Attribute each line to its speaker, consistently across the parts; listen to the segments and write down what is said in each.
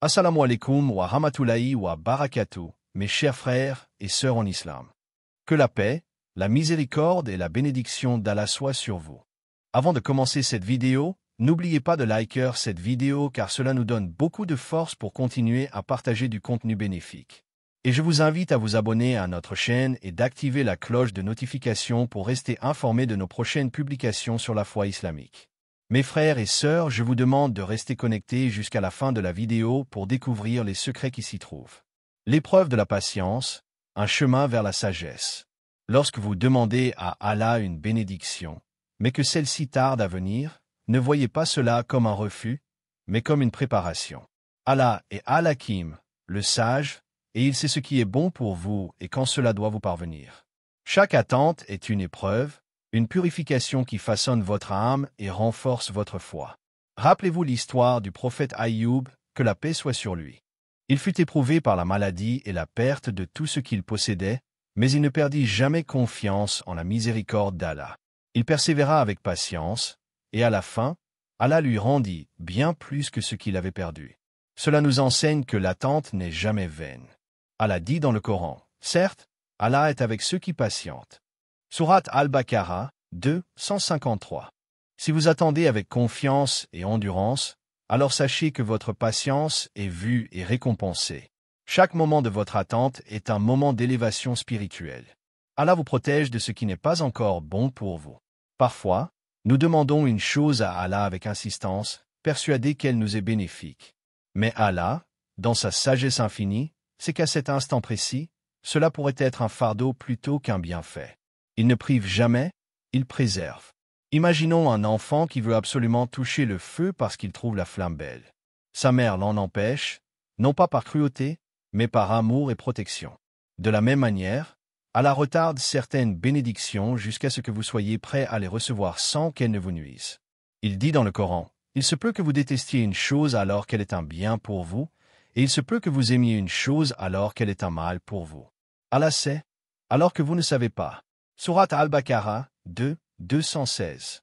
Speaker 1: Assalamu alaikum wa rahmatullahi wa barakatuh, mes chers frères et sœurs en islam. Que la paix, la miséricorde et la bénédiction d'Allah soient sur vous. Avant de commencer cette vidéo, n'oubliez pas de liker cette vidéo car cela nous donne beaucoup de force pour continuer à partager du contenu bénéfique. Et je vous invite à vous abonner à notre chaîne et d'activer la cloche de notification pour rester informé de nos prochaines publications sur la foi islamique. Mes frères et sœurs, je vous demande de rester connectés jusqu'à la fin de la vidéo pour découvrir les secrets qui s'y trouvent. L'épreuve de la patience, un chemin vers la sagesse. Lorsque vous demandez à Allah une bénédiction, mais que celle-ci tarde à venir, ne voyez pas cela comme un refus, mais comme une préparation. Allah est Al-Hakim, le sage, et il sait ce qui est bon pour vous et quand cela doit vous parvenir. Chaque attente est une épreuve, une purification qui façonne votre âme et renforce votre foi. Rappelez-vous l'histoire du prophète Aïyoub, que la paix soit sur lui. Il fut éprouvé par la maladie et la perte de tout ce qu'il possédait, mais il ne perdit jamais confiance en la miséricorde d'Allah. Il persévéra avec patience, et à la fin, Allah lui rendit bien plus que ce qu'il avait perdu. Cela nous enseigne que l'attente n'est jamais vaine. Allah dit dans le Coran, « Certes, Allah est avec ceux qui patientent. » Sourate Al-Baqarah, 2, 153. Si vous attendez avec confiance et endurance, alors sachez que votre patience est vue et récompensée. Chaque moment de votre attente est un moment d'élévation spirituelle. Allah vous protège de ce qui n'est pas encore bon pour vous. Parfois, nous demandons une chose à Allah avec insistance, persuadés qu'elle nous est bénéfique. Mais Allah, dans sa sagesse infinie, sait qu'à cet instant précis, cela pourrait être un fardeau plutôt qu'un bienfait. Il ne prive jamais, il préserve. Imaginons un enfant qui veut absolument toucher le feu parce qu'il trouve la flamme belle. Sa mère l'en empêche, non pas par cruauté, mais par amour et protection. De la même manière, Allah retarde certaines bénédictions jusqu'à ce que vous soyez prêt à les recevoir sans qu'elles ne vous nuisent. Il dit dans le Coran, « Il se peut que vous détestiez une chose alors qu'elle est un bien pour vous, et il se peut que vous aimiez une chose alors qu'elle est un mal pour vous. Allah sait, alors que vous ne savez pas. » Sourate Al-Baqarah, 2, 216.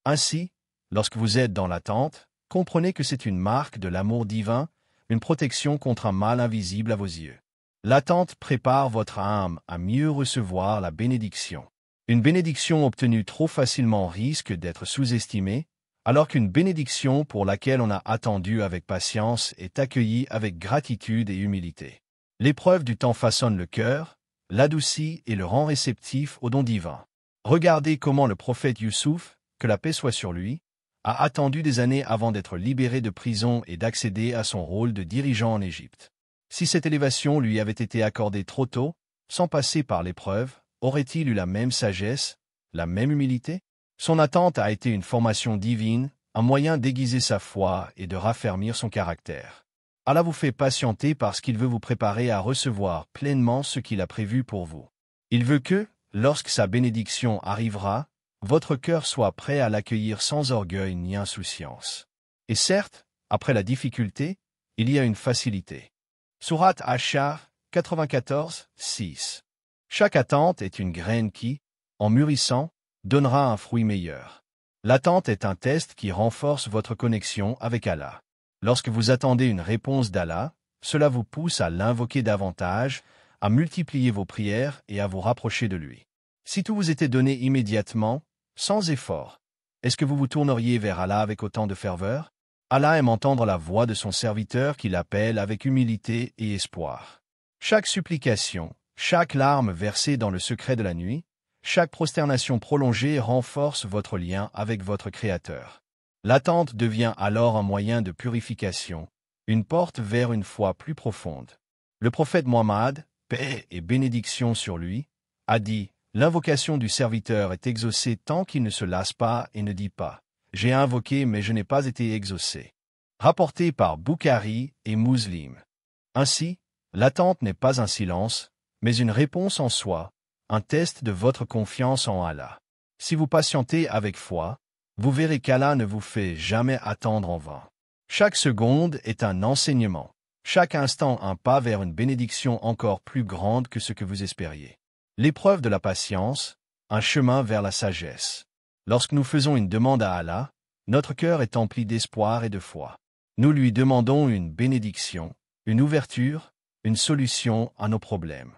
Speaker 1: Ainsi, lorsque vous êtes dans l'attente, comprenez que c'est une marque de l'amour divin, une protection contre un mal invisible à vos yeux. L'attente prépare votre âme à mieux recevoir la bénédiction. Une bénédiction obtenue trop facilement risque d'être sous-estimée, alors qu'une bénédiction pour laquelle on a attendu avec patience est accueillie avec gratitude et humilité. L'épreuve du temps façonne le cœur, l'adoucit et le rend réceptif aux dons divins. Regardez comment le prophète Youssouf, que la paix soit sur lui, a attendu des années avant d'être libéré de prison et d'accéder à son rôle de dirigeant en Égypte. Si cette élévation lui avait été accordée trop tôt, sans passer par l'épreuve, aurait-il eu la même sagesse, la même humilité? Son attente a été une formation divine, un moyen d'aiguiser sa foi et de raffermir son caractère. Allah vous fait patienter parce qu'il veut vous préparer à recevoir pleinement ce qu'il a prévu pour vous. Il veut que, lorsque sa bénédiction arrivera, votre cœur soit prêt à l'accueillir sans orgueil ni insouciance. Et certes, après la difficulté, il y a une facilité. Sourate Ash-Shar, 94, 6. Chaque attente est une graine qui, en mûrissant, donnera un fruit meilleur. L'attente est un test qui renforce votre connexion avec Allah. Lorsque vous attendez une réponse d'Allah, cela vous pousse à l'invoquer davantage, à multiplier vos prières et à vous rapprocher de lui. Si tout vous était donné immédiatement, sans effort, est-ce que vous vous tourneriez vers Allah avec autant de ferveur? Allah aime entendre la voix de son serviteur qui l'appelle avec humilité et espoir. Chaque supplication, chaque larme versée dans le secret de la nuit, chaque prosternation prolongée renforce votre lien avec votre Créateur. L'attente devient alors un moyen de purification, une porte vers une foi plus profonde. Le prophète Muhammad, paix et bénédiction sur lui, a dit « L'invocation du serviteur est exaucée tant qu'il ne se lasse pas et ne dit pas « J'ai invoqué mais je n'ai pas été exaucé ». Rapporté par Bukhari et Muslim. Ainsi, l'attente n'est pas un silence, mais une réponse en soi, un test de votre confiance en Allah. Si vous patientez avec foi, vous verrez qu'Allah ne vous fait jamais attendre en vain. Chaque seconde est un enseignement, chaque instant un pas vers une bénédiction encore plus grande que ce que vous espériez. L'épreuve de la patience, un chemin vers la sagesse. Lorsque nous faisons une demande à Allah, notre cœur est empli d'espoir et de foi. Nous lui demandons une bénédiction, une ouverture, une solution à nos problèmes.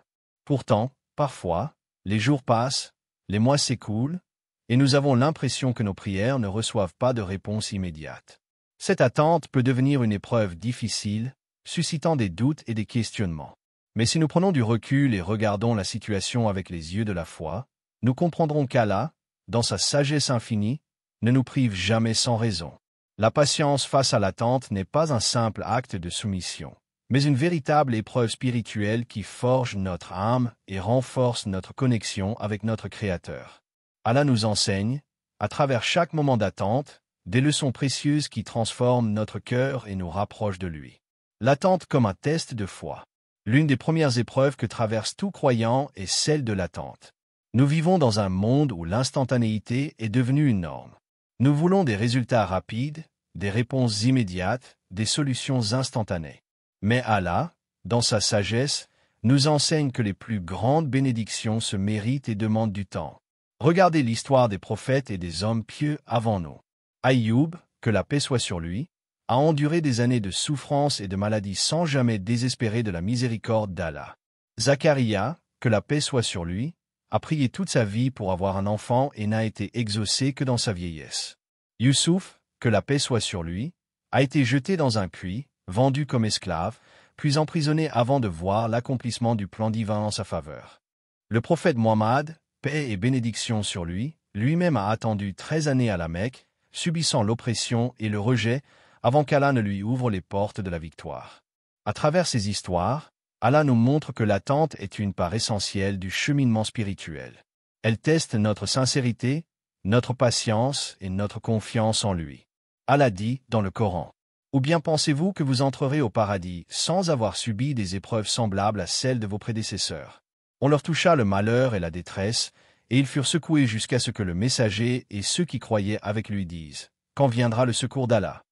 Speaker 1: Pourtant, parfois, les jours passent, les mois s'écoulent, et nous avons l'impression que nos prières ne reçoivent pas de réponse immédiate. Cette attente peut devenir une épreuve difficile, suscitant des doutes et des questionnements. Mais si nous prenons du recul et regardons la situation avec les yeux de la foi, nous comprendrons qu'Allah, dans sa sagesse infinie, ne nous prive jamais sans raison. La patience face à l'attente n'est pas un simple acte de soumission, mais une véritable épreuve spirituelle qui forge notre âme et renforce notre connexion avec notre Créateur. Allah nous enseigne, à travers chaque moment d'attente, des leçons précieuses qui transforment notre cœur et nous rapprochent de lui. L'attente comme un test de foi. L'une des premières épreuves que traverse tout croyant est celle de l'attente. Nous vivons dans un monde où l'instantanéité est devenue une norme. Nous voulons des résultats rapides, des réponses immédiates, des solutions instantanées. Mais Allah, dans sa sagesse, nous enseigne que les plus grandes bénédictions se méritent et demandent du temps. Regardez l'histoire des prophètes et des hommes pieux avant nous. Aïoub, que la paix soit sur lui, a enduré des années de souffrance et de maladie sans jamais désespérer de la miséricorde d'Allah. Zacharia, que la paix soit sur lui, a prié toute sa vie pour avoir un enfant et n'a été exaucé que dans sa vieillesse. Youssouf, que la paix soit sur lui, a été jeté dans un puits, vendu comme esclave, puis emprisonné avant de voir l'accomplissement du plan divin en sa faveur. Le prophète Muhammad, paix et bénédiction sur lui, lui-même a attendu 13 années à la Mecque, subissant l'oppression et le rejet, avant qu'Allah ne lui ouvre les portes de la victoire. À travers ces histoires, Allah nous montre que l'attente est une part essentielle du cheminement spirituel. Elle teste notre sincérité, notre patience et notre confiance en lui. Allah dit dans le Coran, « Ou bien pensez-vous que vous entrerez au paradis sans avoir subi des épreuves semblables à celles de vos prédécesseurs? On leur toucha le malheur et la détresse, et ils furent secoués jusqu'à ce que le messager et ceux qui croyaient avec lui disent, « Quand viendra le secours d'Allah ?»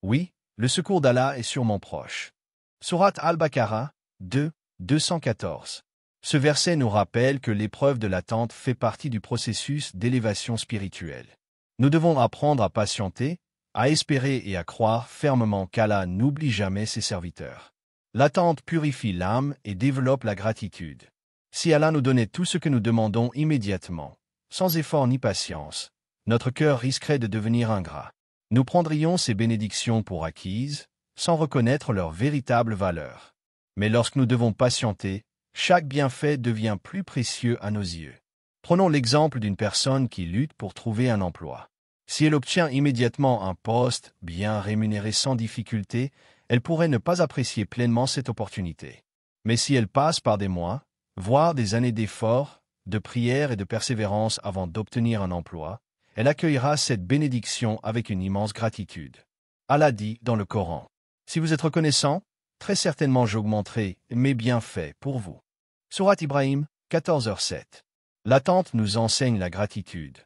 Speaker 1: Oui, le secours d'Allah est sûrement proche. Sourate Al-Baqarah 2, 214. Ce verset nous rappelle que l'épreuve de l'attente fait partie du processus d'élévation spirituelle. Nous devons apprendre à patienter, à espérer et à croire fermement qu'Allah n'oublie jamais ses serviteurs. L'attente purifie l'âme et développe la gratitude. Si Allah nous donnait tout ce que nous demandons immédiatement, sans effort ni patience, notre cœur risquerait de devenir ingrat. Nous prendrions ces bénédictions pour acquises, sans reconnaître leur véritable valeur. Mais lorsque nous devons patienter, chaque bienfait devient plus précieux à nos yeux. Prenons l'exemple d'une personne qui lutte pour trouver un emploi. Si elle obtient immédiatement un poste bien rémunéré sans difficulté, elle pourrait ne pas apprécier pleinement cette opportunité. Mais si elle passe par des mois, voire des années d'efforts, de prière et de persévérance avant d'obtenir un emploi, elle accueillera cette bénédiction avec une immense gratitude. Allah dit dans le Coran, « Si vous êtes reconnaissant, très certainement j'augmenterai mes bienfaits pour vous. » Sourate Ibrahim 14h7. L'attente nous enseigne la gratitude.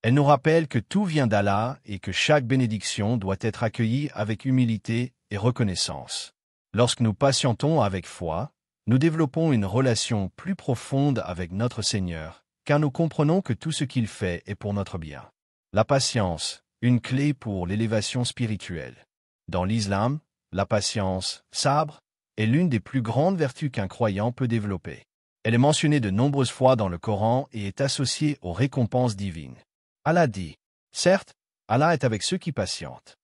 Speaker 1: Elle nous rappelle que tout vient d'Allah et que chaque bénédiction doit être accueillie avec humilité et reconnaissance. Lorsque nous patientons avec foi, nous développons une relation plus profonde avec notre Seigneur, car nous comprenons que tout ce qu'il fait est pour notre bien. La patience, une clé pour l'élévation spirituelle. Dans l'islam, la patience, sabre, est l'une des plus grandes vertus qu'un croyant peut développer. Elle est mentionnée de nombreuses fois dans le Coran et est associée aux récompenses divines. Allah dit, « Certes, Allah est avec ceux qui patientent. »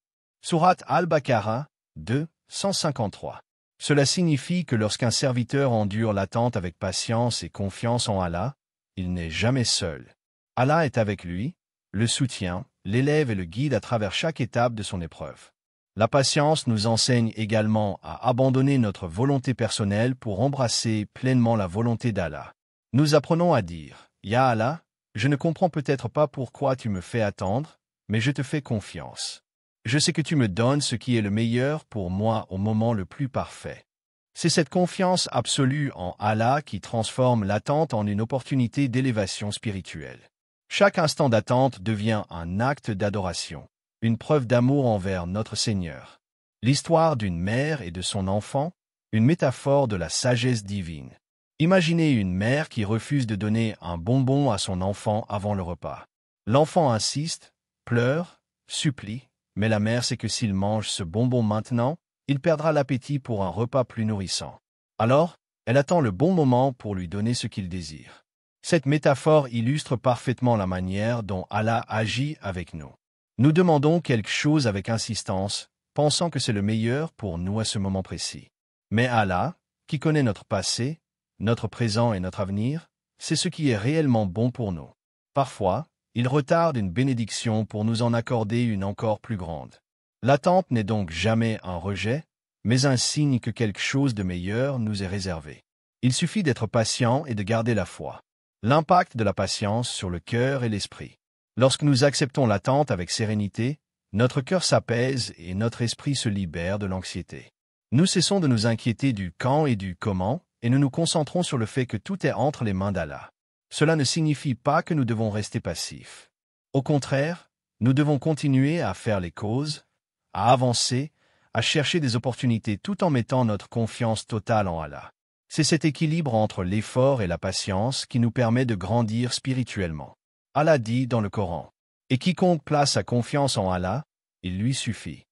Speaker 1: Sourate Al-Baqarah 2, 153. Cela signifie que lorsqu'un serviteur endure l'attente avec patience et confiance en Allah, il n'est jamais seul. Allah est avec lui, le soutient, l'élève et le guide à travers chaque étape de son épreuve. La patience nous enseigne également à abandonner notre volonté personnelle pour embrasser pleinement la volonté d'Allah. Nous apprenons à dire, « Ya Allah, je ne comprends peut-être pas pourquoi tu me fais attendre, mais je te fais confiance. Je sais que tu me donnes ce qui est le meilleur pour moi au moment le plus parfait. » C'est cette confiance absolue en Allah qui transforme l'attente en une opportunité d'élévation spirituelle. Chaque instant d'attente devient un acte d'adoration, une preuve d'amour envers notre Seigneur. L'histoire d'une mère et de son enfant, une métaphore de la sagesse divine. Imaginez une mère qui refuse de donner un bonbon à son enfant avant le repas. L'enfant insiste, pleure, supplie, Mais la mère sait que s'il mange ce bonbon maintenant, il perdra l'appétit pour un repas plus nourrissant. Alors, elle attend le bon moment pour lui donner ce qu'il désire. Cette métaphore illustre parfaitement la manière dont Allah agit avec nous. Nous demandons quelque chose avec insistance, pensant que c'est le meilleur pour nous à ce moment précis. Mais Allah, qui connaît notre passé, notre présent et notre avenir, c'est ce qui est réellement bon pour nous. Parfois, il retarde une bénédiction pour nous en accorder une encore plus grande. L'attente n'est donc jamais un rejet, mais un signe que quelque chose de meilleur nous est réservé. Il suffit d'être patient et de garder la foi. L'impact de la patience sur le cœur et l'esprit. Lorsque nous acceptons l'attente avec sérénité, notre cœur s'apaise et notre esprit se libère de l'anxiété. Nous cessons de nous inquiéter du quand et du comment, et nous nous concentrons sur le fait que tout est entre les mains d'Allah. Cela ne signifie pas que nous devons rester passifs. Au contraire, nous devons continuer à faire les causes, à avancer, à chercher des opportunités tout en mettant notre confiance totale en Allah. C'est cet équilibre entre l'effort et la patience qui nous permet de grandir spirituellement. Allah dit dans le Coran, « Et quiconque place sa confiance en Allah, il lui suffit. »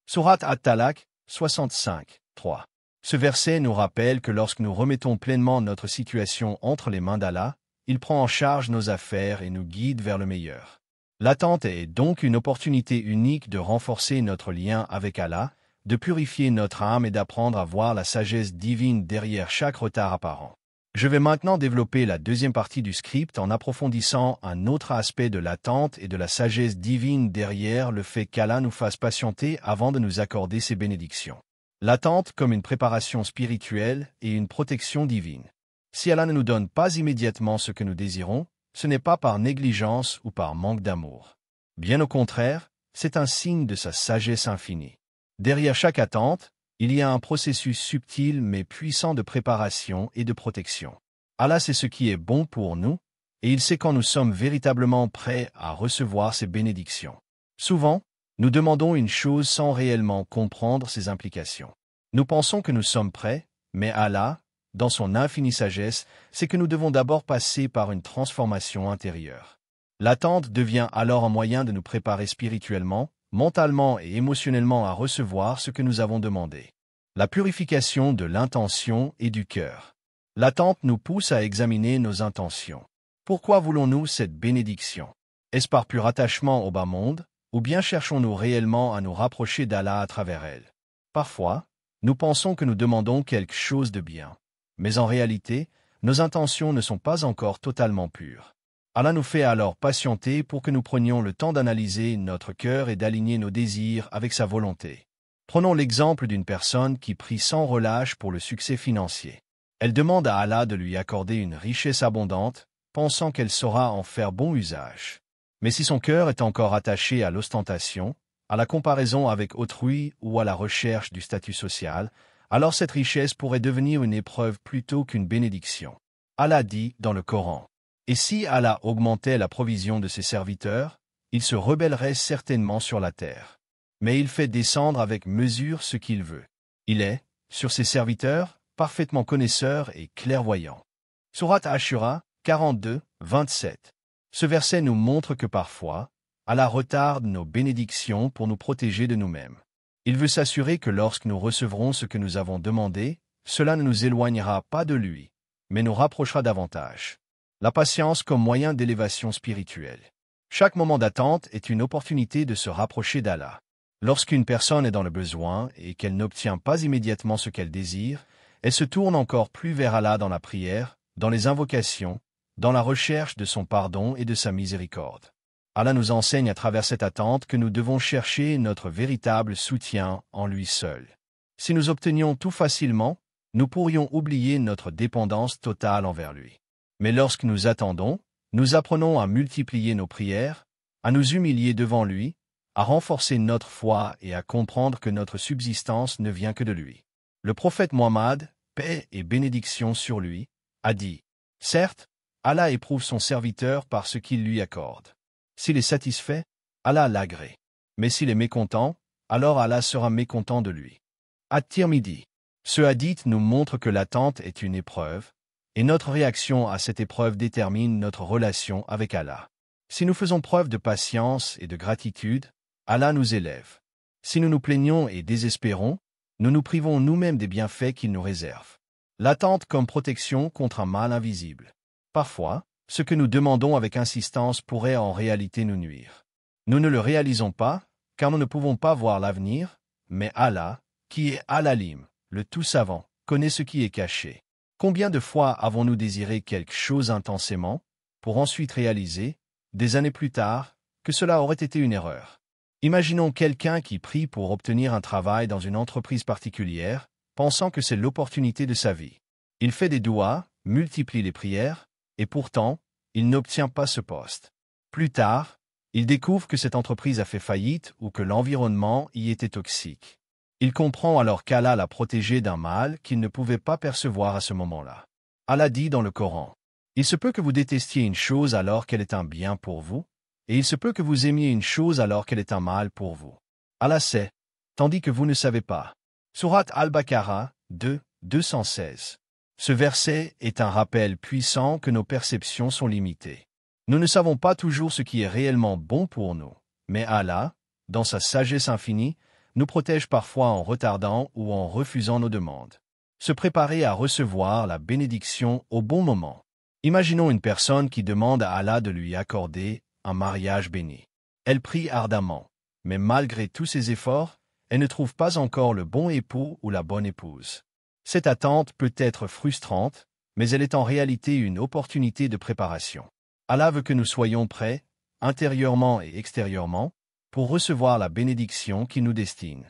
Speaker 1: Sourate At-Talaq, 65, 3. Ce verset nous rappelle que lorsque nous remettons pleinement notre situation entre les mains d'Allah, il prend en charge nos affaires et nous guide vers le meilleur. L'attente est donc une opportunité unique de renforcer notre lien avec Allah, de purifier notre âme et d'apprendre à voir la sagesse divine derrière chaque retard apparent. Je vais maintenant développer la deuxième partie du script en approfondissant un autre aspect de l'attente et de la sagesse divine derrière le fait qu'Allah nous fasse patienter avant de nous accorder ses bénédictions. L'attente comme une préparation spirituelle et une protection divine. Si Allah ne nous donne pas immédiatement ce que nous désirons, ce n'est pas par négligence ou par manque d'amour. Bien au contraire, c'est un signe de sa sagesse infinie. Derrière chaque attente, il y a un processus subtil mais puissant de préparation et de protection. Allah sait ce qui est bon pour nous, et il sait quand nous sommes véritablement prêts à recevoir ses bénédictions. Souvent, nous demandons une chose sans réellement comprendre ses implications. Nous pensons que nous sommes prêts, mais Allah, dans son infinie sagesse, sait que nous devons d'abord passer par une transformation intérieure. L'attente devient alors un moyen de nous préparer spirituellement, mentalement et émotionnellement à recevoir ce que nous avons demandé. La purification de l'intention et du cœur. L'attente nous pousse à examiner nos intentions. Pourquoi voulons-nous cette bénédiction? Est-ce par pur attachement au bas monde, ou bien cherchons-nous réellement à nous rapprocher d'Allah à travers elle? Parfois, nous pensons que nous demandons quelque chose de bien. Mais en réalité, nos intentions ne sont pas encore totalement pures. Allah nous fait alors patienter pour que nous prenions le temps d'analyser notre cœur et d'aligner nos désirs avec sa volonté. Prenons l'exemple d'une personne qui prie sans relâche pour le succès financier. Elle demande à Allah de lui accorder une richesse abondante, pensant qu'elle saura en faire bon usage. Mais si son cœur est encore attaché à l'ostentation, à la comparaison avec autrui ou à la recherche du statut social, alors cette richesse pourrait devenir une épreuve plutôt qu'une bénédiction. Allah dit dans le Coran, « Et si Allah augmentait la provision de ses serviteurs, il se rebellerait certainement sur la terre. Mais il fait descendre avec mesure ce qu'il veut. Il est, sur ses serviteurs, parfaitement connaisseur et clairvoyant. » Sourate Ashura, 42, 27. Ce verset nous montre que parfois, Allah retarde nos bénédictions pour nous protéger de nous-mêmes. Il veut s'assurer que lorsque nous recevrons ce que nous avons demandé, cela ne nous éloignera pas de lui, mais nous rapprochera davantage. La patience comme moyen d'élévation spirituelle. Chaque moment d'attente est une opportunité de se rapprocher d'Allah. Lorsqu'une personne est dans le besoin et qu'elle n'obtient pas immédiatement ce qu'elle désire, elle se tourne encore plus vers Allah dans la prière, dans les invocations, dans la recherche de son pardon et de sa miséricorde. Allah nous enseigne à travers cette attente que nous devons chercher notre véritable soutien en lui seul. Si nous obtenions tout facilement, nous pourrions oublier notre dépendance totale envers lui. Mais lorsque nous attendons, nous apprenons à multiplier nos prières, à nous humilier devant lui, à renforcer notre foi et à comprendre que notre subsistance ne vient que de lui. Le prophète Muhammad, paix et bénédiction sur lui, a dit, « Certes, Allah éprouve son serviteur par ce qu'il lui accorde. S'il est satisfait, Allah l'agrée. Mais s'il est mécontent, alors Allah sera mécontent de lui. » At-Tirmidhi. Ce hadith nous montre que l'attente est une épreuve, et notre réaction à cette épreuve détermine notre relation avec Allah. Si nous faisons preuve de patience et de gratitude, Allah nous élève. Si nous nous plaignons et désespérons, nous nous privons nous-mêmes des bienfaits qu'il nous réserve. L'attente comme protection contre un mal invisible. Parfois, ce que nous demandons avec insistance pourrait en réalité nous nuire. Nous ne le réalisons pas, car nous ne pouvons pas voir l'avenir, mais Allah, qui est Al-Alim, le tout-savant, connaît ce qui est caché. Combien de fois avons-nous désiré quelque chose intensément, pour ensuite réaliser, des années plus tard, que cela aurait été une erreur? Imaginons quelqu'un qui prie pour obtenir un travail dans une entreprise particulière, pensant que c'est l'opportunité de sa vie. Il fait des doigts, multiplie les prières, et pourtant, il n'obtient pas ce poste. Plus tard, il découvre que cette entreprise a fait faillite ou que l'environnement y était toxique. Il comprend alors qu'Allah l'a protégé d'un mal qu'il ne pouvait pas percevoir à ce moment-là. Allah dit dans le Coran, « Il se peut que vous détestiez une chose alors qu'elle est un bien pour vous, et il se peut que vous aimiez une chose alors qu'elle est un mal pour vous. Allah sait, tandis que vous ne savez pas. » Sourate Al-Baqarah 2, 216. Ce verset est un rappel puissant que nos perceptions sont limitées. Nous ne savons pas toujours ce qui est réellement bon pour nous, mais Allah, dans sa sagesse infinie, nous protège parfois en retardant ou en refusant nos demandes. Se préparer à recevoir la bénédiction au bon moment. Imaginons une personne qui demande à Allah de lui accorder un mariage béni. Elle prie ardemment, mais malgré tous ses efforts, elle ne trouve pas encore le bon époux ou la bonne épouse. Cette attente peut être frustrante, mais elle est en réalité une opportunité de préparation. Allah veut que nous soyons prêts, intérieurement et extérieurement, pour recevoir la bénédiction qu'il nous destine.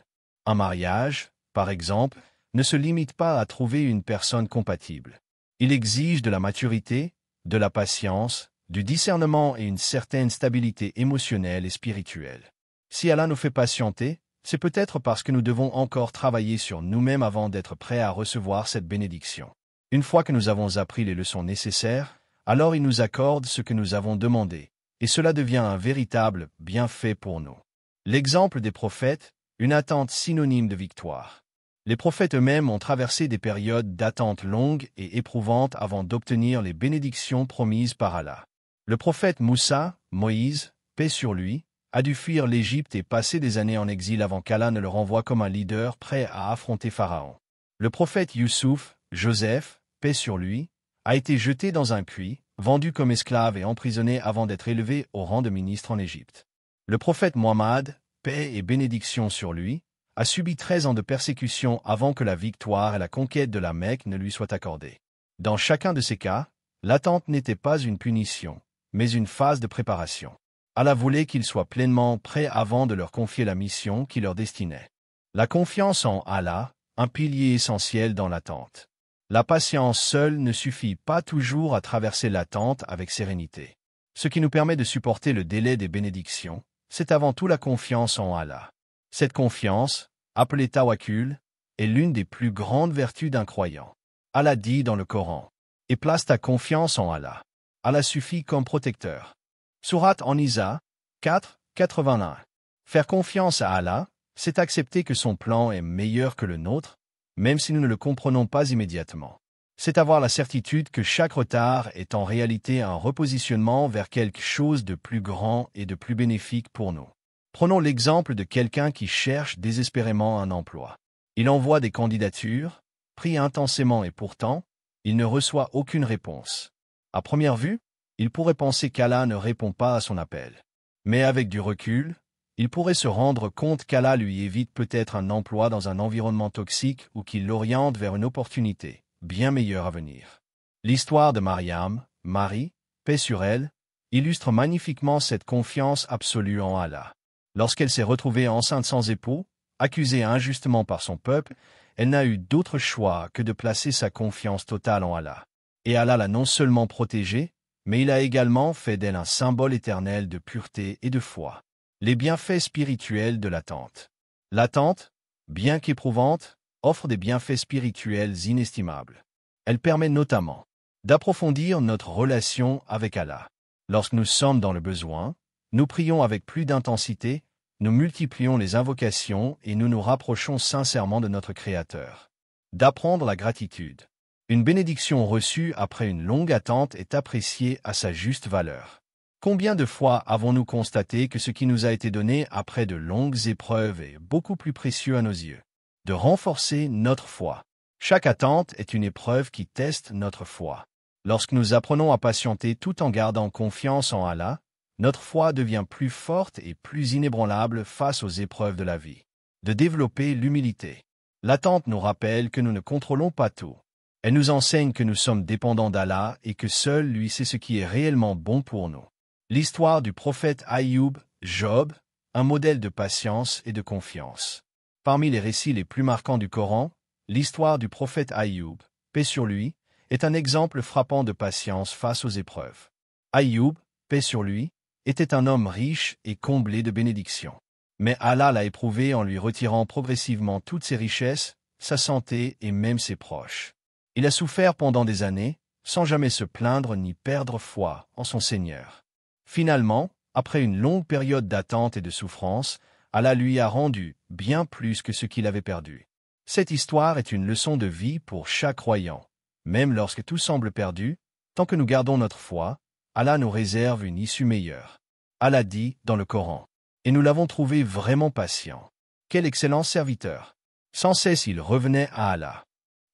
Speaker 1: Un mariage, par exemple, ne se limite pas à trouver une personne compatible. Il exige de la maturité, de la patience, du discernement et une certaine stabilité émotionnelle et spirituelle. Si Allah nous fait patienter, c'est peut-être parce que nous devons encore travailler sur nous-mêmes avant d'être prêts à recevoir cette bénédiction. Une fois que nous avons appris les leçons nécessaires, alors il nous accorde ce que nous avons demandé, et cela devient un véritable bienfait pour nous. L'exemple des prophètes, une attente synonyme de victoire. Les prophètes eux-mêmes ont traversé des périodes d'attente longues et éprouvantes avant d'obtenir les bénédictions promises par Allah. Le prophète Moussa, Moïse, paix sur lui, a dû fuir l'Égypte et passer des années en exil avant qu'Allah ne le renvoie comme un leader prêt à affronter Pharaon. Le prophète Youssouf, Joseph, paix sur lui, a été jeté dans un puits, vendu comme esclave et emprisonné avant d'être élevé au rang de ministre en Égypte. Le prophète Mohammed, paix et bénédiction sur lui, a subi 13 ans de persécution avant que la victoire et la conquête de la Mecque ne lui soient accordées. Dans chacun de ces cas, l'attente n'était pas une punition, mais une phase de préparation. Allah voulait qu'ils soient pleinement prêts avant de leur confier la mission qui leur destinait. La confiance en Allah, un pilier essentiel dans l'attente. La patience seule ne suffit pas toujours à traverser l'attente avec sérénité. Ce qui nous permet de supporter le délai des bénédictions, c'est avant tout la confiance en Allah. Cette confiance, appelée tawakkul, est l'une des plus grandes vertus d'un croyant. Allah dit dans le Coran, « Et place ta confiance en Allah. Allah suffit comme protecteur. » Sourate An-Nisa 4, 81. Faire confiance à Allah, c'est accepter que son plan est meilleur que le nôtre, même si nous ne le comprenons pas immédiatement. C'est avoir la certitude que chaque retard est en réalité un repositionnement vers quelque chose de plus grand et de plus bénéfique pour nous. Prenons l'exemple de quelqu'un qui cherche désespérément un emploi. Il envoie des candidatures, prie intensément et pourtant, il ne reçoit aucune réponse. À première vue, il pourrait penser qu'Allah ne répond pas à son appel. Mais avec du recul, il pourrait se rendre compte qu'Allah lui évite peut-être un emploi dans un environnement toxique ou qu'il l'oriente vers une opportunité bien meilleure à venir. L'histoire de Mariam, Marie, paix sur elle, illustre magnifiquement cette confiance absolue en Allah. Lorsqu'elle s'est retrouvée enceinte sans époux, accusée injustement par son peuple, elle n'a eu d'autre choix que de placer sa confiance totale en Allah. Et Allah l'a non seulement protégée, mais il a également fait d'elle un symbole éternel de pureté et de foi. Les bienfaits spirituels de l'attente. L'attente, bien qu'éprouvante, offre des bienfaits spirituels inestimables. Elle permet notamment d'approfondir notre relation avec Allah. Lorsque nous sommes dans le besoin, nous prions avec plus d'intensité, nous multiplions les invocations et nous nous rapprochons sincèrement de notre Créateur. D'apprendre la gratitude. Une bénédiction reçue après une longue attente est appréciée à sa juste valeur. Combien de fois avons-nous constaté que ce qui nous a été donné après de longues épreuves est beaucoup plus précieux à nos yeux? De renforcer notre foi. Chaque attente est une épreuve qui teste notre foi. Lorsque nous apprenons à patienter tout en gardant confiance en Allah, notre foi devient plus forte et plus inébranlable face aux épreuves de la vie. De développer l'humilité. L'attente nous rappelle que nous ne contrôlons pas tout. Elle nous enseigne que nous sommes dépendants d'Allah et que seul lui sait ce qui est réellement bon pour nous. L'histoire du prophète Aïoub, Job, un modèle de patience et de confiance. Parmi les récits les plus marquants du Coran, l'histoire du prophète Aïoub, paix sur lui, est un exemple frappant de patience face aux épreuves. Aïoub, paix sur lui, était un homme riche et comblé de bénédictions. Mais Allah l'a éprouvé en lui retirant progressivement toutes ses richesses, sa santé et même ses proches. Il a souffert pendant des années, sans jamais se plaindre ni perdre foi en son Seigneur. Finalement, après une longue période d'attente et de souffrance, Allah lui a rendu bien plus que ce qu'il avait perdu. Cette histoire est une leçon de vie pour chaque croyant. Même lorsque tout semble perdu, tant que nous gardons notre foi, Allah nous réserve une issue meilleure. Allah dit dans le Coran, « Et nous l'avons trouvé vraiment patient. Quel excellent serviteur. Sans cesse il revenait à Allah. »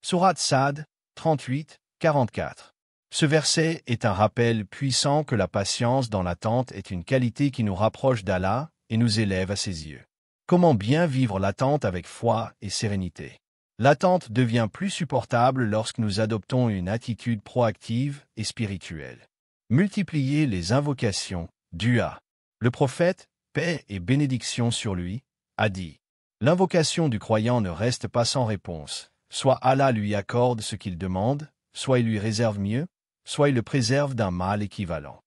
Speaker 1: Sourate Sad, 38, 44. Ce verset est un rappel puissant que la patience dans l'attente est une qualité qui nous rapproche d'Allah et nous élève à ses yeux. Comment bien vivre l'attente avec foi et sérénité? L'attente devient plus supportable lorsque nous adoptons une attitude proactive et spirituelle. Multiplier les invocations, dua. Le prophète, paix et bénédiction sur lui, a dit « L'invocation du croyant ne reste pas sans réponse. Soit Allah lui accorde ce qu'il demande, soit il lui réserve mieux, soit il le préserve d'un mal équivalent. »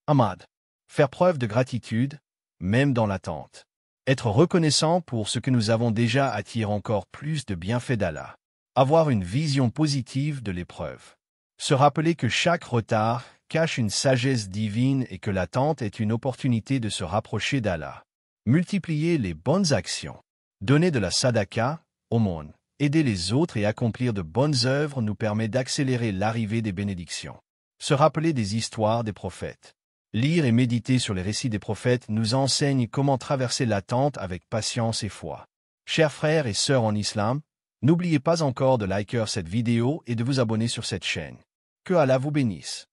Speaker 1: Ahmad. Faire preuve de gratitude, même dans l'attente. Être reconnaissant pour ce que nous avons déjà attire encore plus de bienfaits d'Allah. Avoir une vision positive de l'épreuve. Se rappeler que chaque retard cache une sagesse divine et que l'attente est une opportunité de se rapprocher d'Allah. Multiplier les bonnes actions. Donner de la sadaqa, aumône. Aider les autres et accomplir de bonnes œuvres nous permet d'accélérer l'arrivée des bénédictions. Se rappeler des histoires des prophètes. Lire et méditer sur les récits des prophètes nous enseigne comment traverser l'attente avec patience et foi. Chers frères et sœurs en islam, n'oubliez pas encore de liker cette vidéo et de vous abonner sur cette chaîne. Que Allah vous bénisse.